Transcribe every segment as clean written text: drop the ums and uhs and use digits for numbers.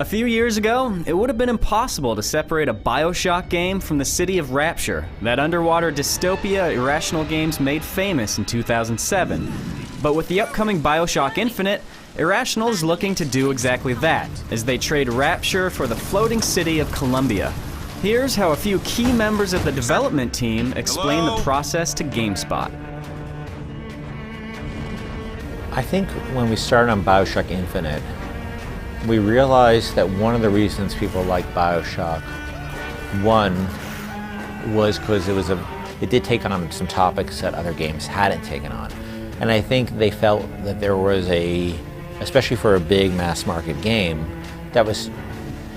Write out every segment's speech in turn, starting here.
A few years ago, it would have been impossible to separate a Bioshock game from the city of Rapture, that underwater dystopia Irrational Games made famous in 2007. But with the upcoming Bioshock Infinite, Irrational is looking to do exactly that, as they trade Rapture for the floating city of Columbia. Here's how a few key members of the development team explain the process to GameSpot. I think when we started on Bioshock Infinite, we realized that one of the reasons people liked Bioshock, one, was because it did take on some topics that other games hadn't taken on. And I think they felt that there was especially for a big mass market game, that was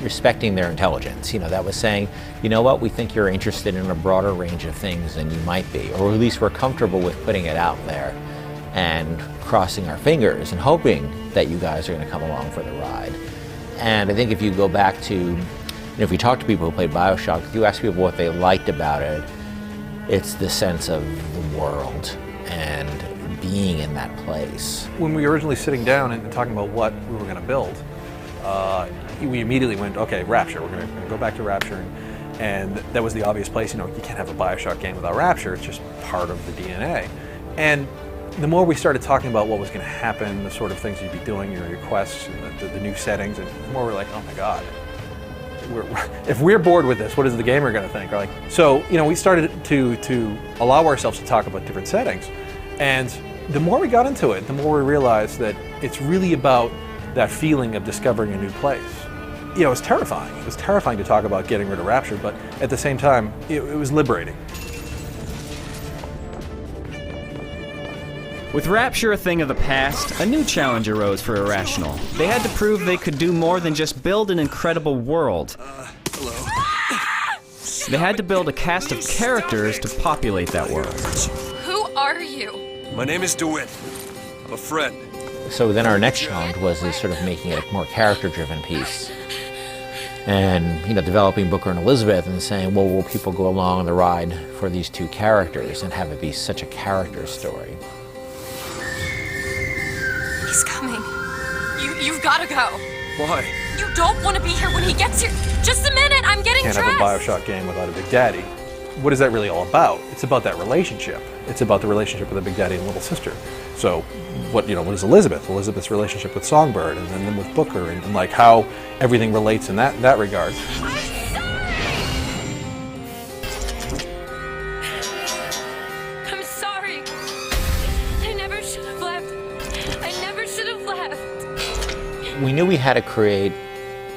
respecting their intelligence, that was saying, you know what, we think you're interested in a broader range of things than you might be, or at least we're comfortable with putting it out there and crossing our fingers and hoping that you guys are going to come along for the ride. And I think if you go back to, if you talk to people who played Bioshock, if you ask people what they liked about it, it's the sense of the world and being in that place. When we were originally sitting down and talking about what we were going to build, we immediately went, okay, Rapture, we're going to go back to Rapture. And that was the obvious place, you can't have a Bioshock game without Rapture, it's just part of the DNA. And the more we started talking about what was going to happen, the sort of things you'd be doing, your quests, and the new settings, and the more we're like, oh my God, if we're bored with this, what is the gamer going to think? So, we started to allow ourselves to talk about different settings. And the more we got into it, the more we realized that it's really about that feeling of discovering a new place. It was terrifying. It was terrifying to talk about getting rid of Rapture, but at the same time, it was liberating. With Rapture a thing of the past, a new challenge arose for Irrational. They had to prove they could do more than just build an incredible world. Hello. They had to build a cast of characters to populate that world. Who are you? My name is DeWitt. I'm a friend. So then our next challenge was sort of making it a more character-driven piece. And, developing Booker and Elizabeth and saying, well, will people go along on the ride for these two characters and have it be such a character story? He's coming. You've got to go. Why? You don't want to be here when he gets here. Just a minute, I'm getting Can't dressed. have a Bioshock game without a Big Daddy. What is that really all about? It's about that relationship. It's about the relationship with a Big Daddy and little sister. So, what is Elizabeth? Elizabeth's relationship with Songbird, and then with Booker, and like how everything relates in that regard. I'm sorry. I never should have left. I never should have left. We knew we had to create,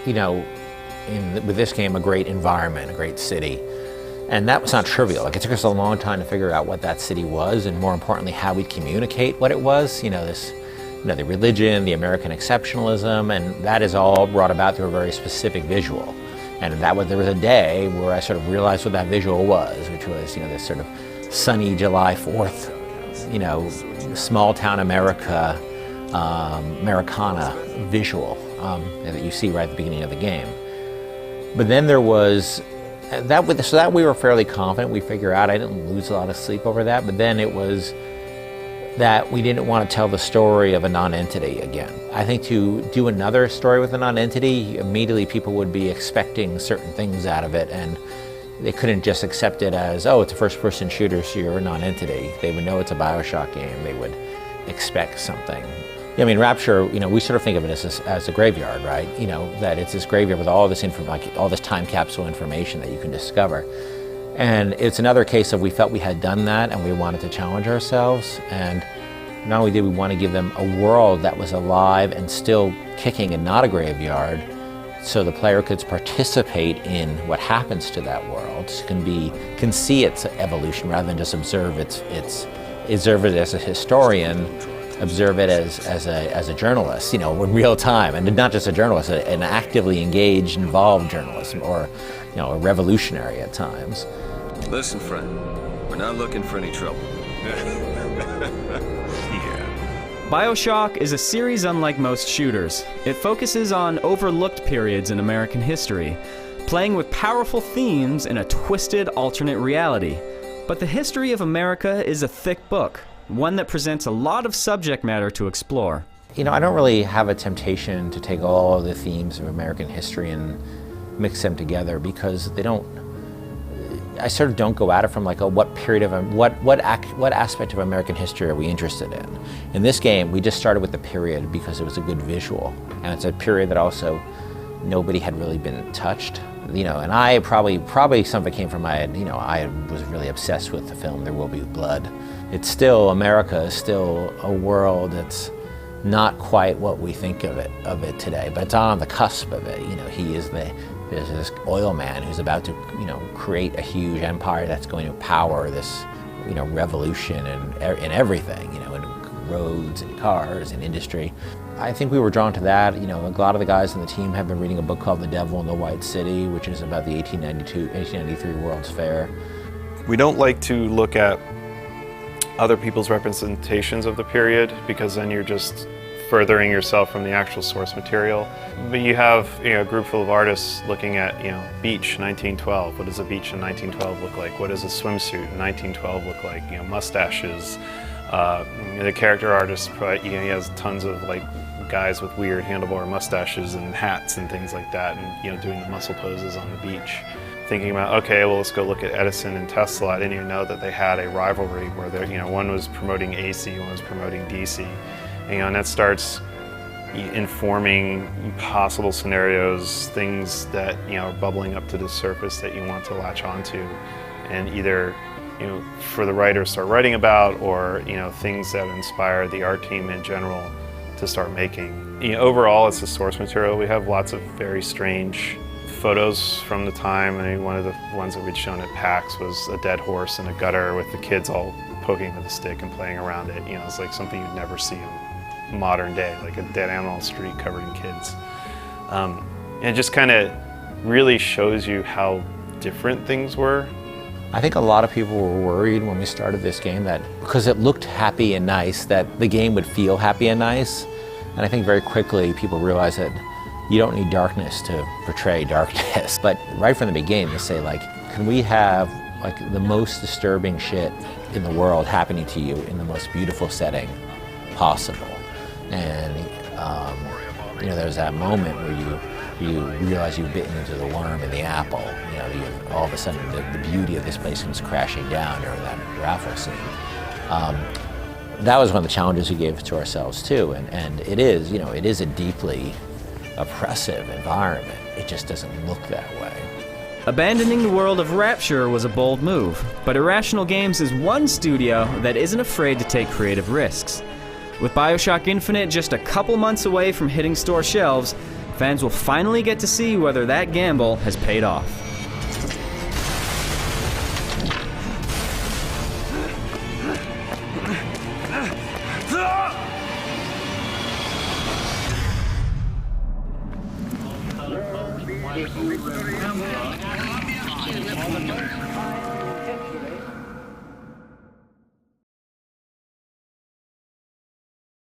with this game, a great environment, a great city. And that was not trivial. It took us a long time to figure out what that city was, and more importantly, how we'd communicate what it was. The religion, the American exceptionalism, and that is all brought about through a very specific visual. And there was a day where I sort of realized what that visual was, which was, this sort of sunny July 4th, small town America, Americana visual that you see right at the beginning of the game. But then there was that we were fairly confident we figure out. I didn't lose a lot of sleep over that, but then it was that we didn't want to tell the story of a non-entity again. I think to do another story with a non-entity, immediately people would be expecting certain things out of it, and they couldn't just accept it as, oh, it's a first-person shooter, so you're a non-entity. They would know it's a Bioshock game. They would expect something. Rapture, we sort of think of it as a graveyard, right? That it's this graveyard with all this all this time capsule information that you can discover. And it's another case of we felt we had done that and we wanted to challenge ourselves. And not only did we want to give them a world that was alive and still kicking and not a graveyard, so the player could participate in what happens to that world, can see its evolution rather than just observe it as a historian. Observe it as a journalist, in real time, and not just a journalist, an actively engaged, involved journalist, or a revolutionary at times. Listen, friend, we're not looking for any trouble. Yeah. Bioshock is a series unlike most shooters. It focuses on overlooked periods in American history, playing with powerful themes in a twisted alternate reality. But the history of America is a thick book, one that presents a lot of subject matter to explore. I don't really have a temptation to take all of the themes of American history and mix them together, because I sort of don't go at it from like, what period of, what aspect of American history are we interested in? In this game, we just started with the period because it was a good visual, and it's a period that also nobody had really been touched. And I probably some of it came from I was really obsessed with the film There Will Be Blood. It's still, America is still a world that's not quite what we think of it today, but it's on the cusp of it. There's this oil man who's about to, create a huge empire that's going to power this, revolution in everything, in roads and cars and industry. I think we were drawn to that. A lot of the guys on the team have been reading a book called The Devil in the White City, which is about the 1893 World's Fair. We don't like to look at other people's representations of the period, because then you're just furthering yourself from the actual source material. But you have a group full of artists looking at beach 1912. What does a beach in 1912 look like? What does a swimsuit in 1912 look like? Mustaches. The character artist, he has tons of guys with weird handlebar mustaches and hats and things like that, and doing the muscle poses on the beach. Thinking about, okay, well, let's go look at Edison and Tesla. I didn't even know that they had a rivalry where one was promoting AC, one was promoting DC. And that starts informing possible scenarios, things that are bubbling up to the surface that you want to latch onto, and either for the writers start writing about, or things that inspire the art team in general to start making. Overall, it's the source material. We have lots of very strange photos from the time. I mean, one of the ones that we'd shown at PAX was a dead horse in a gutter with the kids all poking with a stick and playing around it. It's like something you'd never see in modern day, like a dead animal on the street covered in kids. And it just kind of really shows you how different things were. I think a lot of people were worried when we started this game that because it looked happy and nice, that the game would feel happy and nice. And I think very quickly people realized that you don't need darkness to portray darkness. But right from the beginning, they say can we have the most disturbing shit in the world happening to you in the most beautiful setting possible? And there's that moment where you realize you've bitten into the worm in the apple. All of a sudden the beauty of this place comes crashing down during that raffle scene. That was one of the challenges we gave to ourselves too, and it is, it is a deeply oppressive environment. It just doesn't look that way. Abandoning the world of Rapture was a bold move, but Irrational Games is one studio that isn't afraid to take creative risks. With Bioshock Infinite just a couple months away from hitting store shelves, fans will finally get to see whether that gamble has paid off.